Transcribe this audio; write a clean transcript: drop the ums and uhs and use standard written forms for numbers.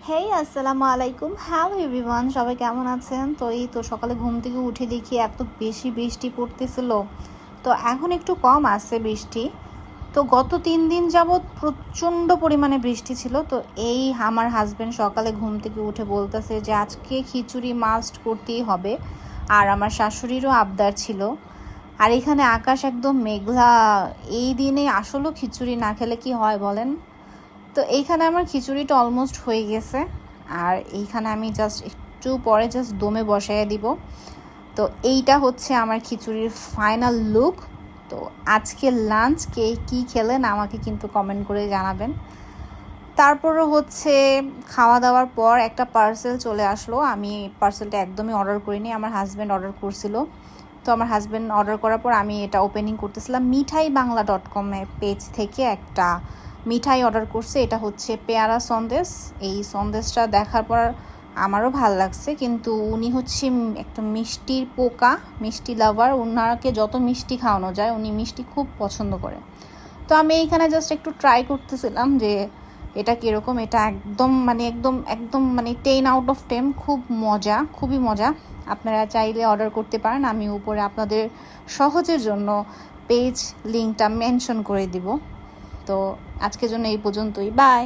হেই আসসালামু আলাইকুম, hello everyone, সবাই কেমন আছেন? তো এই তো সকালে ঘুম থেকে উঠে দেখি এত বেশি বৃষ্টি পড়তেছিল। তো এখন একটু কম আছে বৃষ্টি। তো গত 3 দিন যাবৎ প্রচণ্ড পরিমাণে বৃষ্টি ছিল। তো এই আমার হাজব্যান্ড সকালে ঘুম থেকে উঠে বলতেছে যে আজকে খিচুড়ি মাস্ট করতেই হবে। আর আমার শাশুড়িরও আবদার ছিল। আর এখানে আকাশ একদম মেঘলা। এই দিনে আসলেও খিচুড়ি না খেলে কি হয় বলেন? তো এইখানে আমার খিচুড়িটা অলমোস্ট হয়ে গেছে। আর এইখানে আমি জাস্ট একটু পরে জাস্ট দমে বসাইয়া দিব। তো এইটা হচ্ছে আমার খিচুড়ির ফাইনাল লুক। তো আজকে লাঞ্চ কে কী খেলেন আমাকে কিন্তু কমেন্ট করে জানাবেন। তারপরও হচ্ছে খাওয়া দাওয়ার পর একটা পার্সেল চলে আসলো। আমি পার্সেলটা একদমই অর্ডার করিনি, আমার হাজব্যান্ড অর্ডার করছিল। তো আমার হাজব্যান্ড অর্ডার করার পর আমি এটা ওপেনিং করতেছিলাম। মিঠাইবাংলা.com পেজ থেকে একটা মিঠাই অর্ডার করছে। এটা হচ্ছে পেয়ারা সন্দেশ। এই সন্দেশটা দেখার পর আমারও ভাল লাগছে, কিন্তু উনি হচ্ছে একটা মিষ্টির পোকা, মিষ্টি লাভার। ওনাকে যত মিষ্টি খাওয়ানো যায় উনি মিষ্টি খুব পছন্দ করে। তো আমি এইখানে জাস্ট একটু ট্রাই করতেছিলাম যে এটা কীরকম। এটা একদম 10 out of 10, খুব মজা, খুবই মজা। আপনারা চাইলে অর্ডার করতে পারেন। আমি উপরে আপনাদের সহজের জন্য পেজ লিঙ্কটা মেনশন করে দিব। তো আজকের জন্য এই পর্যন্তই, বাই।